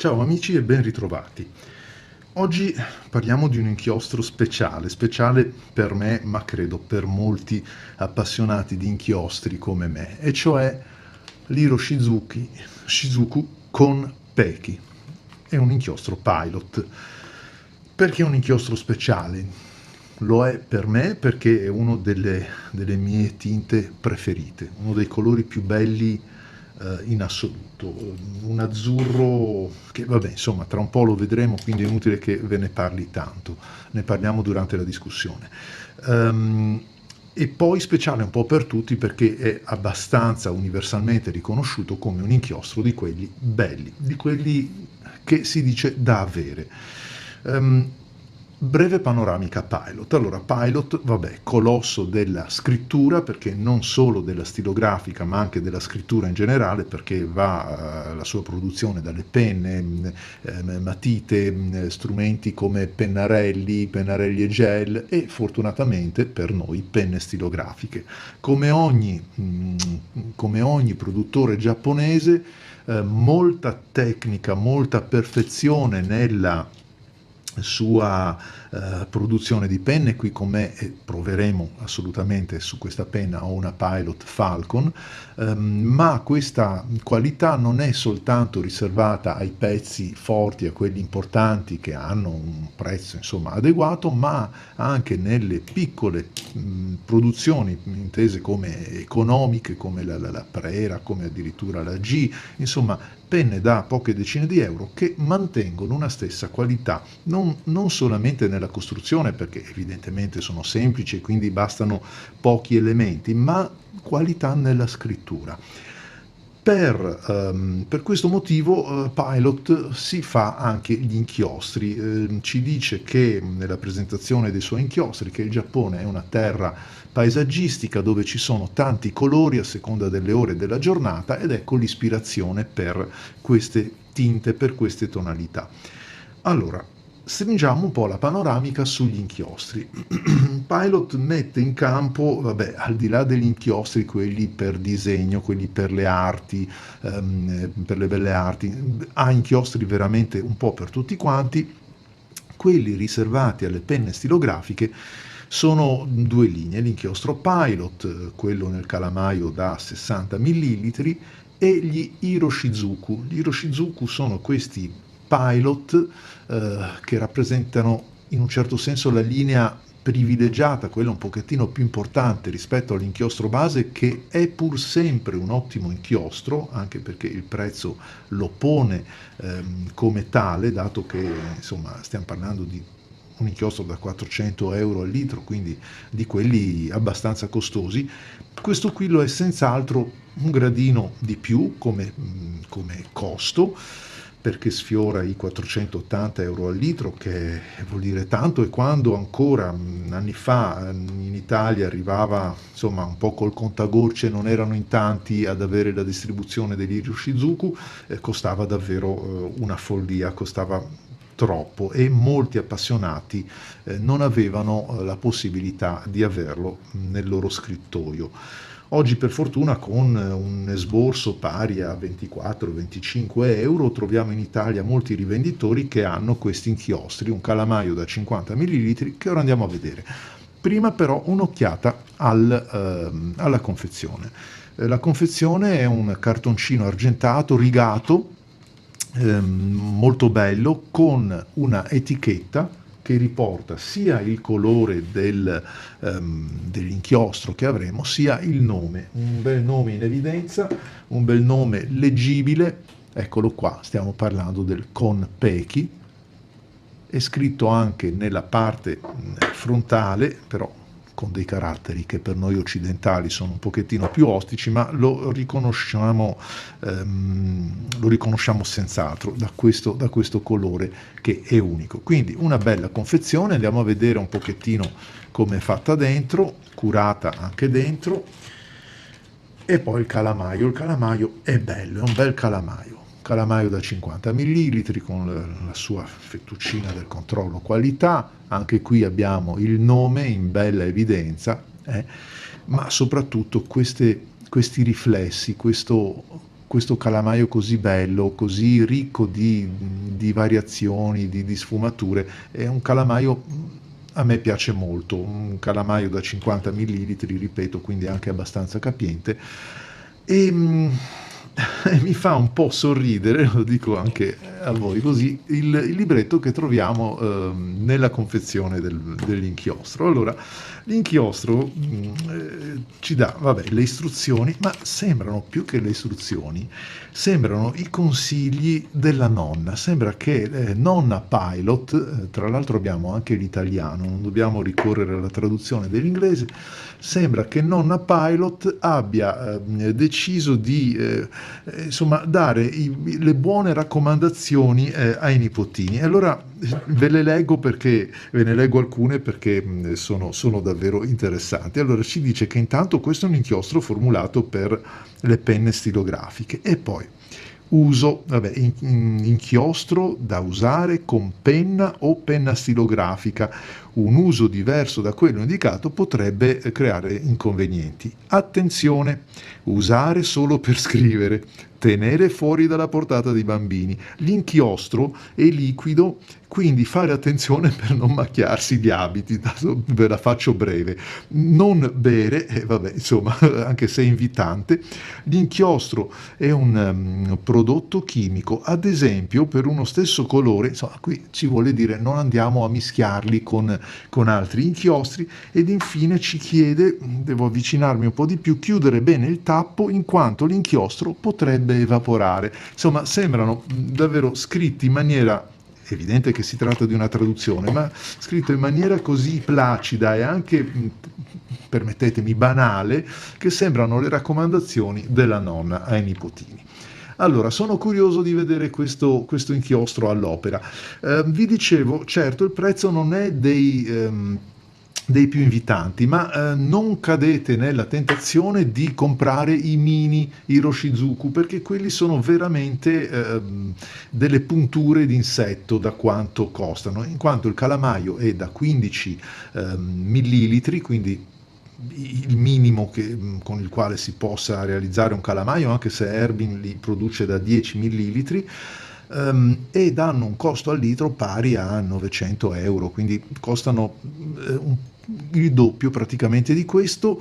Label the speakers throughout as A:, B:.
A: Ciao amici e ben ritrovati. Oggi parliamo di un inchiostro speciale, speciale per me, ma credo per molti appassionati di inchiostri come me, e cioè l'Hiro Shizuku con Peki. È un inchiostro pilot. Perché è un inchiostro speciale? Lo è per me perché è una delle mie tinte preferite, uno dei colori più belli in assoluto, un azzurro che vabbè insomma tra un po' lo vedremo, quindi è inutile che ve ne parli tanto, ne parliamo durante la discussione. E poi speciale un po' per tutti perché è abbastanza universalmente riconosciuto come un inchiostro di quelli belli, di quelli che si dice da avere. Breve panoramica Pilot. Allora, Pilot, vabbè, colosso della scrittura, perché non solo della stilografica, ma anche della scrittura in generale, perché va la sua produzione dalle penne, matite, strumenti come pennarelli e gel e fortunatamente per noi penne stilografiche. Come ogni produttore giapponese, molta tecnica, molta perfezione nella sua produzione di penne. Qui con me proveremo assolutamente su questa penna, ho una Pilot Falcon, ma questa qualità non è soltanto riservata ai pezzi forti, a quelli importanti che hanno un prezzo insomma adeguato, ma anche nelle piccole produzioni intese come economiche, come la Prera, come addirittura la G, insomma penne da poche decine di euro che mantengono una stessa qualità, non solamente nella costruzione, perché evidentemente sono semplici e quindi bastano pochi elementi, ma qualità nella scrittura. Per questo motivo Pilot si fa anche gli inchiostri, ci dice che nella presentazione dei suoi inchiostri che il Giappone è una terra paesaggistica dove ci sono tanti colori a seconda delle ore della giornata ed ecco l'ispirazione per queste tinte, per queste tonalità. Allora, stringiamo un po' la panoramica sugli inchiostri. Pilot mette in campo, vabbè, al di là degli inchiostri, quelli per disegno, quelli per le arti, per le belle arti, ha inchiostri veramente un po' per tutti quanti. Quelli riservati alle penne stilografiche sono due linee, l'inchiostro Pilot, quello nel calamaio da 60 ml, e gli Hiroshizuku. Gli Hiroshizuku sono questi Pilot che rappresentano in un certo senso la linea privilegiata, quella un pochettino più importante rispetto all'inchiostro base, che è pur sempre un ottimo inchiostro, anche perché il prezzo lo pone come tale, dato che insomma stiamo parlando di un inchiostro da 400 euro al litro, quindi di quelli abbastanza costosi. Questo qui lo è senz'altro un gradino di più come costo, perché sfiora i 480 euro al litro, che vuol dire tanto, e quando ancora anni fa in Italia arrivava insomma un po' col contagorce, non erano in tanti ad avere la distribuzione degli Hiroshizuku, costava davvero una follia, costava troppo e molti appassionati non avevano la possibilità di averlo nel loro scrittoio. Oggi per fortuna con un esborso pari a 24-25 euro troviamo in Italia molti rivenditori che hanno questi inchiostri, un calamaio da 50 ml che ora andiamo a vedere. Prima però un'occhiata alla confezione. La confezione è un cartoncino argentato rigato, molto bello, con una etichetta che riporta sia il colore dell'inchiostro che avremo, sia il nome, un bel nome in evidenza, un bel nome leggibile, eccolo qua, stiamo parlando del Konpeki, è scritto anche nella parte frontale, però con dei caratteri che per noi occidentali sono un pochettino più ostici, ma lo riconosciamo senz'altro da questo colore che è unico. Quindi una bella confezione, andiamo a vedere un pochettino come è fatta dentro, curata anche dentro, e poi il calamaio è bello, è un bel calamaio da 50 ml con la sua fettuccina del controllo qualità, anche qui abbiamo il nome in bella evidenza, ma soprattutto questi riflessi, questo questo calamaio così bello, così ricco di variazioni, di sfumature. È un calamaio, a me piace molto, un calamaio da 50 millilitri, ripeto, quindi anche abbastanza capiente. E e mi fa un po' sorridere, lo dico anche a voi così, il libretto che troviamo nella confezione dell'inchiostro. Allora, l'inchiostro ci dà, vabbè, le istruzioni, ma sembrano più che le istruzioni, sembrano i consigli della nonna. Sembra che nonna Pilot, tra l'altro abbiamo anche l'italiano, non dobbiamo ricorrere alla traduzione dell'inglese, sembra che nonna Pilot abbia deciso di insomma, dare le buone raccomandazioni ai nipotini. E allora ve ne leggo alcune perché sono davvero interessanti. Allora ci dice che intanto questo è un inchiostro formulato per le penne stilografiche e poi uso, vabbè, inchiostro da usare con penna o penna stilografica. Un uso diverso da quello indicato potrebbe creare inconvenienti. Attenzione, usare solo per scrivere, tenere fuori dalla portata dei bambini. L'inchiostro è liquido, quindi fare attenzione per non macchiarsi gli abiti. Ve la faccio breve. Non bere, vabbè, insomma, anche se è invitante. L'inchiostro è un prodotto chimico, ad esempio per uno stesso colore, insomma, qui ci vuole dire non andiamo a mischiarli con altri inchiostri. Ed infine ci chiede, devo avvicinarmi un po' di più, chiudere bene il tappo in quanto l'inchiostro potrebbe evaporare. Insomma, sembrano davvero scritti in maniera, evidente che si tratta di una traduzione, ma scritto in maniera così placida e anche, permettetemi, banale, che sembrano le raccomandazioni della nonna ai nipotini. Allora, sono curioso di vedere questo inchiostro all'opera. Vi dicevo, certo, il prezzo non è dei più invitanti, ma non cadete nella tentazione di comprare i mini Hiroshizuku, perché quelli sono veramente delle punture d'insetto da quanto costano, in quanto il calamaio è da 15 millilitri, quindi il minimo con il quale si possa realizzare un calamaio, anche se Erbin li produce da 10 millilitri, ed hanno un costo al litro pari a 900 euro, quindi costano il doppio praticamente di questo.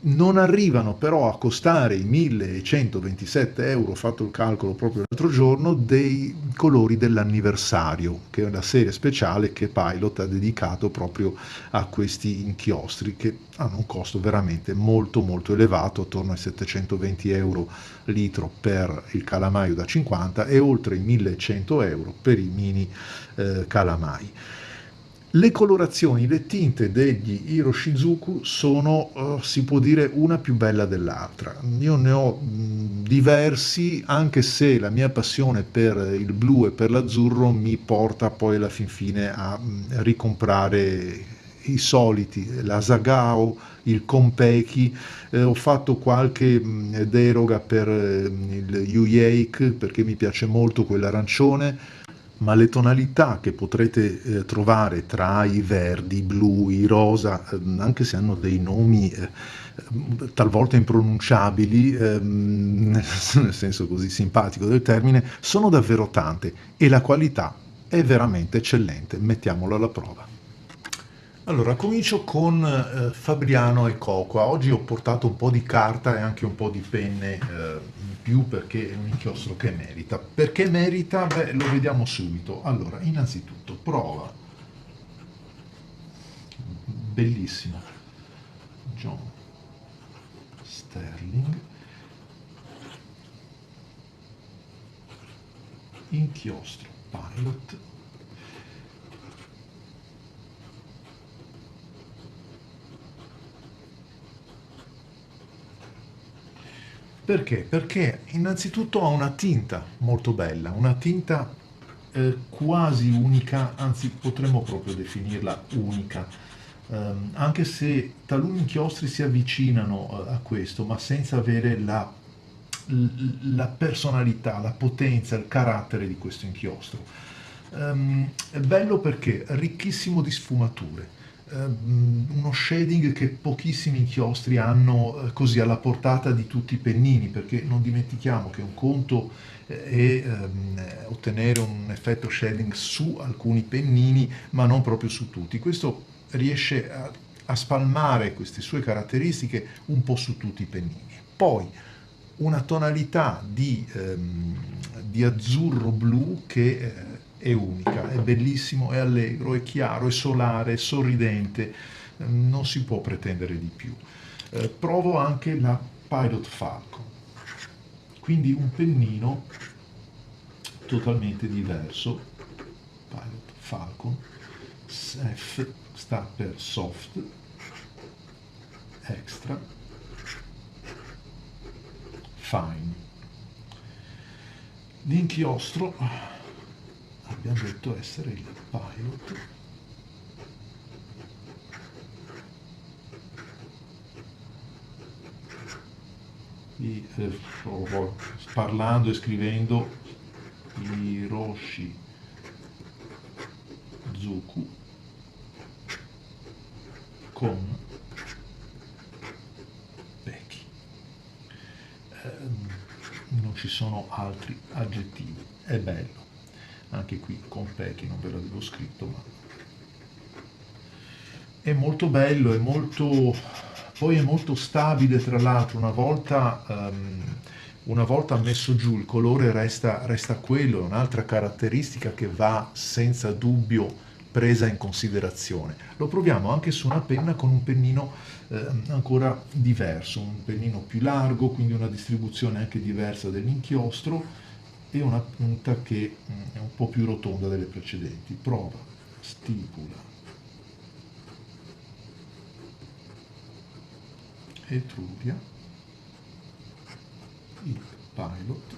A: Non arrivano però a costare i 1127 euro, ho fatto il calcolo proprio l'altro giorno, dei colori dell'anniversario, che è la serie speciale che Pilot ha dedicato proprio a questi inchiostri, che hanno un costo veramente molto molto elevato, attorno ai 720 euro litro per il calamaio da 50 e oltre i 1100 euro per i mini calamai. Le colorazioni, le tinte degli Hiroshizuku sono, si può dire, una più bella dell'altra. Io ne ho diversi, anche se la mia passione per il blu e per l'azzurro mi porta poi alla fin fine a ricomprare i soliti, l'Asagao, il Konpeki. Ho fatto qualche deroga per il Yuyeik perché mi piace molto quell'arancione, ma le tonalità che potrete trovare tra i verdi, i blu, i rosa, anche se hanno dei nomi talvolta impronunciabili, nel senso così simpatico del termine, sono davvero tante e la qualità è veramente eccellente, mettiamolo alla prova. Allora, comincio con Fabriano e Cocoa. Oggi ho portato un po' di carta e anche un po' di penne in più perché è un inchiostro che merita. Perché merita? Beh, lo vediamo subito. Allora, innanzitutto, prova. Bellissimo. John Sterling. Inchiostro Pilot. Perché? Perché innanzitutto ha una tinta molto bella, una tinta quasi unica, anzi potremmo proprio definirla unica, anche se taluni inchiostri si avvicinano a questo, ma senza avere la personalità, la potenza, il carattere di questo inchiostro. È bello perché è ricchissimo di sfumature. uno shading che pochissimi inchiostri hanno così alla portata di tutti i pennini, perché non dimentichiamo che un conto è ottenere un effetto shading su alcuni pennini, ma non proprio su tutti. Questo riesce a spalmare queste sue caratteristiche un po' su tutti i pennini. Poi una tonalità di azzurro blu che è unica, è bellissimo, è allegro, è chiaro, è solare, è sorridente, non si può pretendere di più. Provo anche la Pilot Falcon, quindi un pennino totalmente diverso. Pilot Falcon, F sta per soft, extra, fine. L'inchiostro abbiamo detto essere il Pilot, parlando e scrivendo Hiroshi Zuku con Becky. Non ci sono altri aggettivi, è bello. Anche qui con Pechi non ve l'avevo scritto, ma è molto bello, poi è molto stabile tra l'altro, una volta messo giù il colore resta quello, è un'altra caratteristica che va senza dubbio presa in considerazione. Lo proviamo anche su una penna con un pennino ancora diverso, un pennino più largo, quindi una distribuzione anche diversa dell'inchiostro e una punta che è un po' più rotonda delle precedenti. Prova, stipula, Etruria, il Pilot,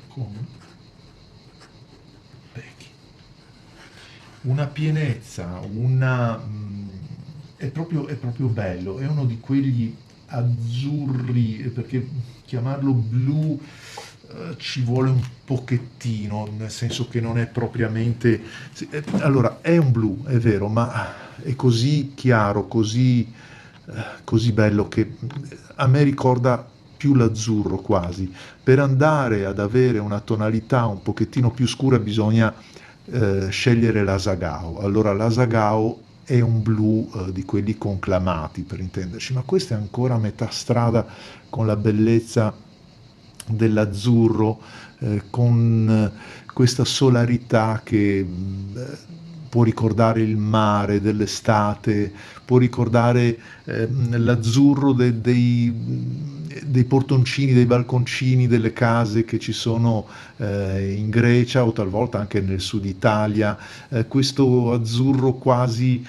A: con Becky. Una pienezza, è proprio bello, è uno di quegli azzurri, perché chiamarlo blu ci vuole un pochettino, nel senso che non è propriamente... Allora, è un blu, è vero, ma è così chiaro, così bello che a me ricorda più l'azzurro quasi. Per andare ad avere una tonalità un pochettino più scura bisogna scegliere l'Asagao. Allora l'Asagao è un blu di quelli conclamati per intenderci, ma questo è ancora a metà strada con la bellezza dell'azzurro, con questa solarità che può ricordare il mare dell'estate, può ricordare l'azzurro dei portoncini, dei balconcini delle case che ci sono in Grecia o talvolta anche nel sud Italia, questo azzurro quasi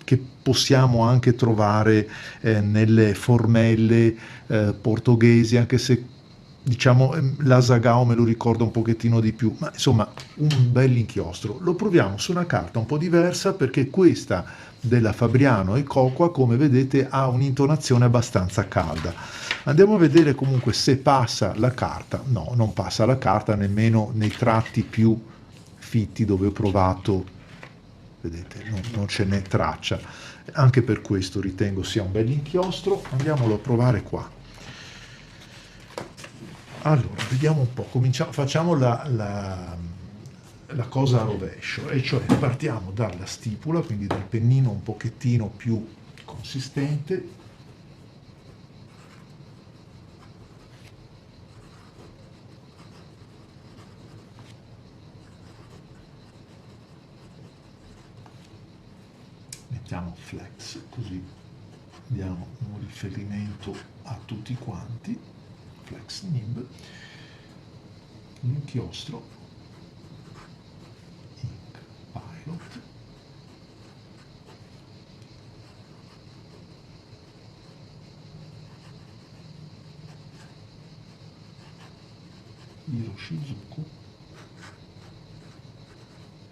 A: che possiamo anche trovare nelle formelle portoghesi, anche se diciamo l'Asagao me lo ricorda un pochettino di più, ma insomma un bel inchiostro. Lo proviamo su una carta un po' diversa perché questa della Fabriano e Cocoa, come vedete, ha un'intonazione abbastanza calda. Andiamo a vedere comunque se passa la carta. No, non passa la carta nemmeno nei tratti più fitti dove ho provato, vedete, non ce n'è traccia. Anche per questo ritengo sia un bel inchiostro. Andiamolo a provare qua. Allora, vediamo un po', facciamo la cosa a rovescio, e cioè partiamo dalla stipula, quindi dal pennino un pochettino più consistente, mettiamo flex, così diamo un riferimento a tutti quanti, flex nib, l'inchiostro, ink pilot, Hiroshi Zuku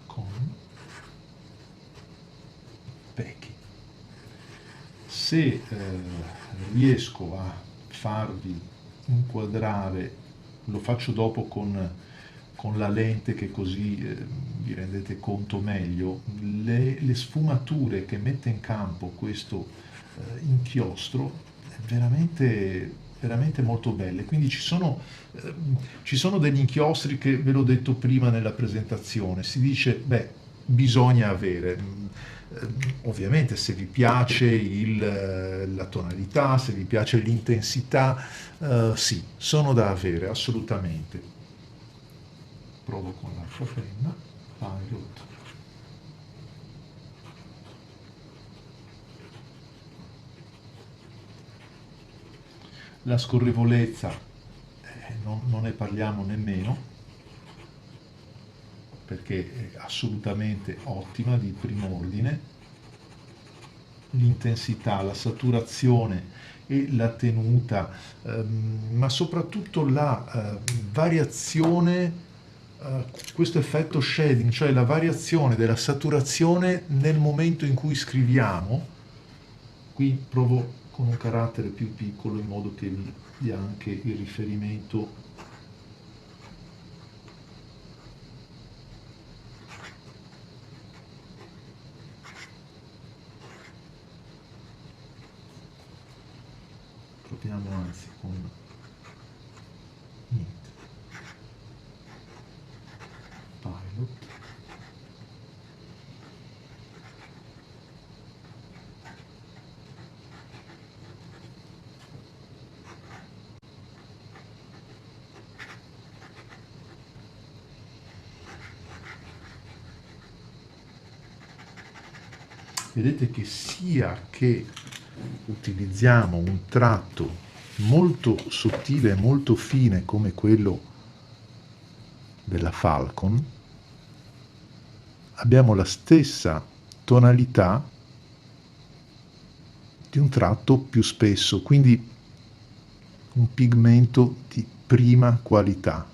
A: con Peki. Se riesco a farvi inquadrare, lo faccio dopo con la lente che così vi rendete conto meglio, le sfumature che mette in campo questo inchiostro è veramente molto belle. Quindi ci sono degli inchiostri che ve l'ho detto prima nella presentazione, si dice, beh, bisogna avere. Ovviamente se vi piace la tonalità, se vi piace l'intensità, sì, sono da avere, assolutamente. Provo con l'altra penna, Pilot. La scorrevolezza, non ne parliamo nemmeno, perché è assolutamente ottima, di primo ordine. L'intensità, la saturazione e la tenuta, ma soprattutto la variazione, questo effetto shading, cioè la variazione della saturazione nel momento in cui scriviamo. Qui provo con un carattere più piccolo in modo che vi dia anche il riferimento. Proviamo anzi con niente. Pilot. Vedete che sia che utilizziamo un tratto molto sottile e molto fine come quello della Falcon, abbiamo la stessa tonalità di un tratto più spesso, quindi un pigmento di prima qualità.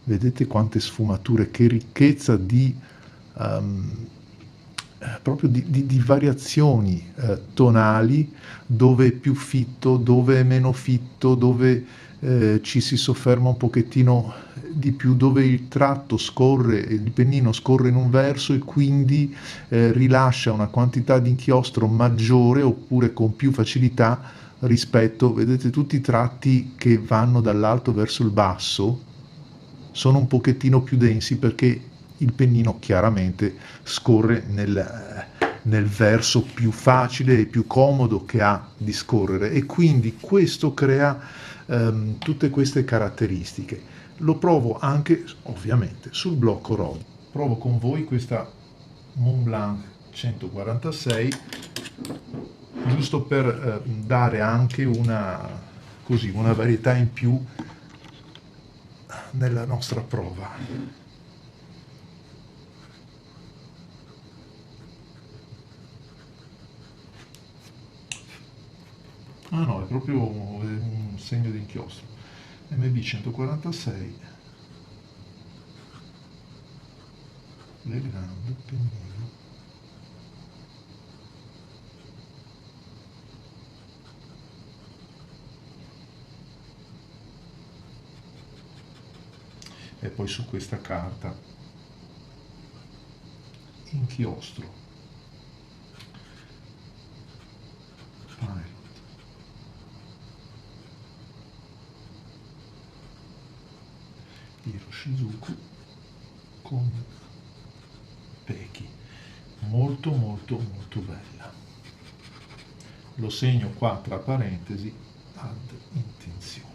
A: Vedete quante sfumature, che ricchezza di proprio di variazioni tonali, dove è più fitto, dove è meno fitto, dove ci si sofferma un pochettino di più, dove il tratto scorre, il pennino scorre in un verso e quindi rilascia una quantità di inchiostro maggiore oppure con più facilità rispetto, vedete tutti i tratti che vanno dall'alto verso il basso, sono un pochettino più densi perché il pennino chiaramente scorre nel verso più facile e più comodo che ha di scorrere e quindi questo crea tutte queste caratteristiche. Lo provo anche ovviamente sul blocco ROD. Provo con voi questa Montblanc 146 giusto per dare anche una varietà in più nella nostra prova. Ah no, è proprio un segno di inchiostro. MB 146, le grande pennino. E poi su questa carta inchiostro Pilot. Hiroshizuku con Peki, molto bella. Lo segno qua tra parentesi ad intenzione.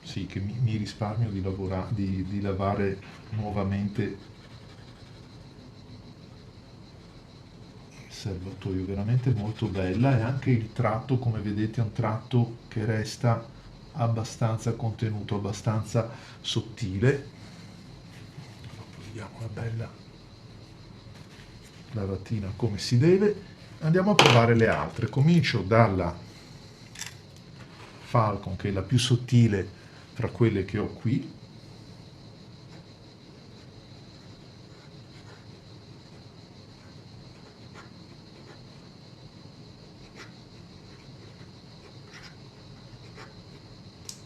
A: Sì, che mi risparmio di lavare nuovamente il serbatoio, veramente molto bella, e anche il tratto, come vedete, è un tratto che resta abbastanza contenuto, abbastanza sottile. Vediamo una bella lavatina come si deve. Andiamo a provare le altre. Comincio dalla Falcon, che è la più sottile fra quelle che ho qui.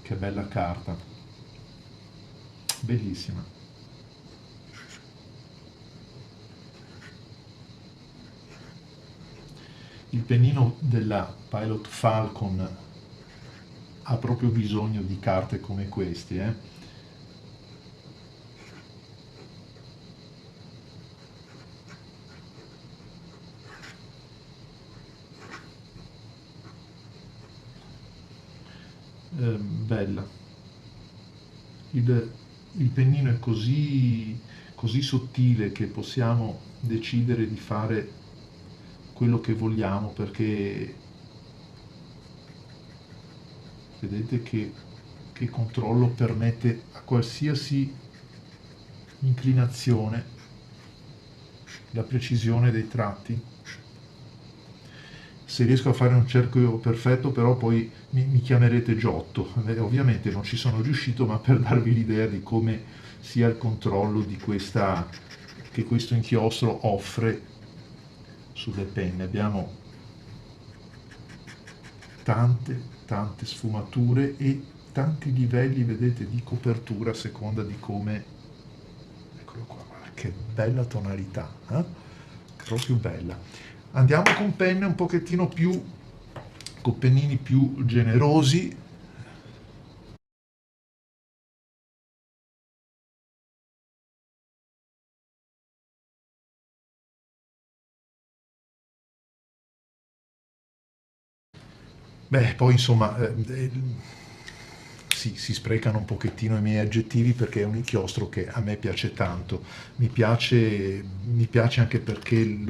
A: che bella carta, bellissima. Il pennino della Pilot Falcon ha proprio bisogno di carte come queste, eh? Bella. Il pennino è così sottile che possiamo decidere di fare quello che vogliamo, perché vedete che controllo permette a qualsiasi inclinazione la precisione dei tratti. Se riesco a fare un cerchio perfetto, però poi mi chiamerete Giotto. Ovviamente non ci sono riuscito, ma per darvi l'idea di come sia il controllo che questo inchiostro offre sulle penne. Abbiamo tante sfumature e tanti livelli, vedete, di copertura a seconda di come... Eccolo qua, guarda, che bella tonalità, eh? Proprio bella. Andiamo con penne un pochettino più, con pennini più generosi. Beh, poi insomma, sì, si sprecano un pochettino i miei aggettivi perché è un inchiostro che a me piace tanto. Mi piace anche perché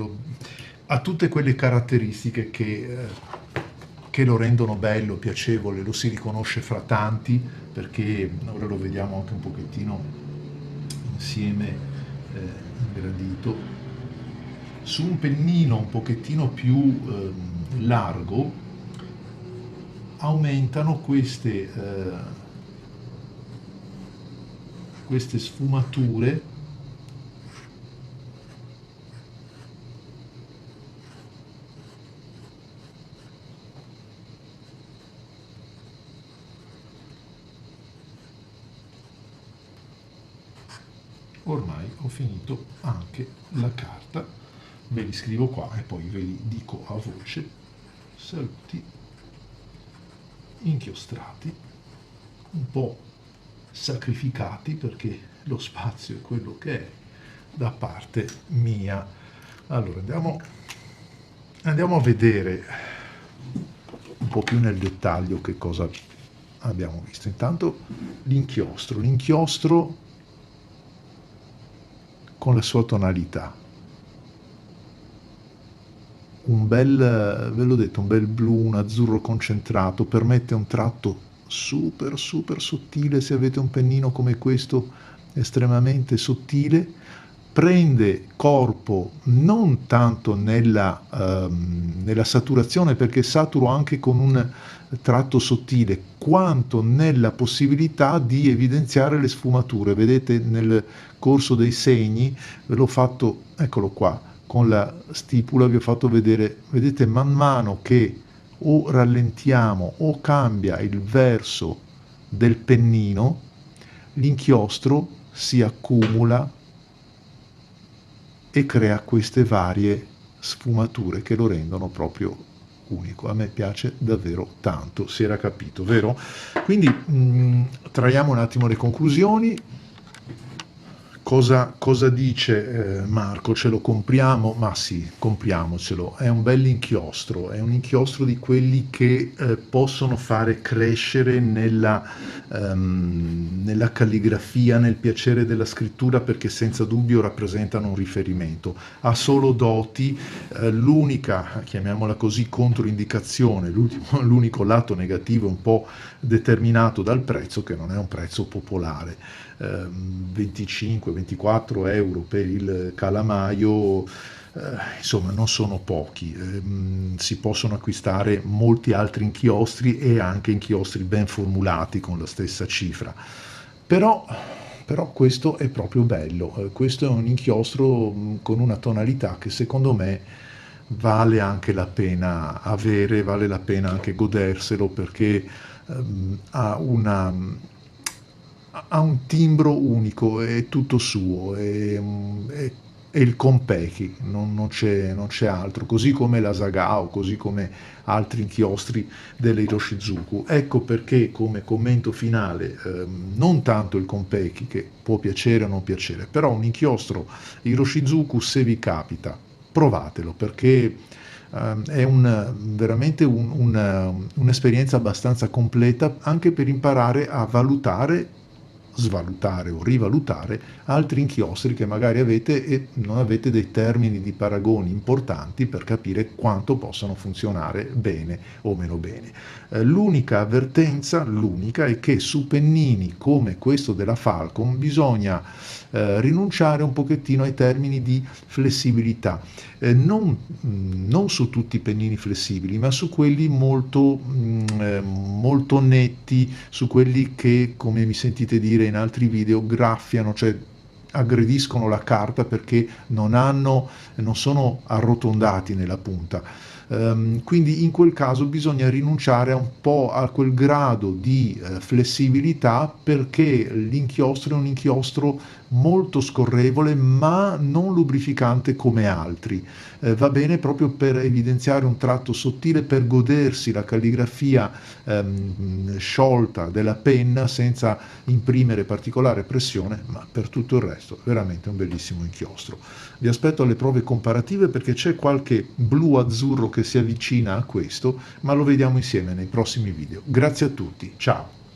A: ha tutte quelle caratteristiche che lo rendono bello, piacevole, lo si riconosce fra tanti, perché ora lo vediamo anche un pochettino insieme, ingrandito. Su un pennino un pochettino più largo aumentano queste sfumature ormai ho finito anche la carta, ve li scrivo qua e poi ve li dico a voce. Saluti inchiostrati, un po' sacrificati perché lo spazio è quello che è da parte mia. Allora andiamo a vedere un po' più nel dettaglio che cosa abbiamo visto. Intanto l'inchiostro con la sua tonalità, ve l'ho detto, un bel blu, un azzurro concentrato, permette un tratto super sottile. Se avete un pennino come questo estremamente sottile, prende corpo non tanto nella saturazione, perché saturo anche con un tratto sottile, quanto nella possibilità di evidenziare le sfumature. Vedete, nel corso dei segni ve l'ho fatto, eccolo qua, con la stipula vi ho fatto vedere, vedete, man mano che o rallentiamo o cambia il verso del pennino, l'inchiostro si accumula e crea queste varie sfumature che lo rendono proprio unico. A me piace davvero tanto, si era capito, vero? Quindi traiamo un attimo le conclusioni. Cosa dice Marco? Ce lo compriamo? Ma sì, compriamocelo. È un bel inchiostro, è un inchiostro di quelli che possono fare crescere nella calligrafia, nel piacere della scrittura, perché senza dubbio rappresentano un riferimento. Ha solo doti, l'unica, chiamiamola così, controindicazione, l'unico lato negativo un po' determinato dal prezzo, che non è un prezzo popolare. 25-24 euro per il calamaio, insomma non sono pochi. Si possono acquistare molti altri inchiostri e anche inchiostri ben formulati con la stessa cifra, però questo è proprio bello. Questo è un inchiostro con una tonalità che secondo me vale anche la pena avere, vale la pena anche goderselo, perché ha ha un timbro unico, è tutto suo, è il Konpeki, non c'è altro, così come l'Asagao, così come altri inchiostri delle Hiroshizuku. Ecco perché, come commento finale, non tanto il Konpeki, che può piacere o non piacere, però un inchiostro Hiroshizuku, se vi capita, provatelo, perché è veramente un'esperienza abbastanza completa, anche per imparare a valutare, svalutare o rivalutare altri inchiostri che magari avete e non avete dei termini di paragoni importanti per capire quanto possano funzionare bene o meno bene. L'unica avvertenza, l'unica, è che su pennini come questo della Falcon bisogna rinunciare un pochettino ai termini di flessibilità, non su tutti i pennini flessibili, ma su quelli molto netti, su quelli che, come mi sentite dire in altri video, graffiano, cioè aggrediscono la carta perché non sono arrotondati nella punta. Quindi in quel caso bisogna rinunciare un po' a quel grado di flessibilità, perché l'inchiostro è un inchiostro molto scorrevole ma non lubrificante come altri. Va bene proprio per evidenziare un tratto sottile, per godersi la calligrafia sciolta della penna senza imprimere particolare pressione, ma per tutto il resto veramente un bellissimo inchiostro. Vi aspetto alle prove comparative, perché c'è qualche blu-azzurro che si avvicina a questo, ma lo vediamo insieme nei prossimi video. Grazie a tutti, ciao!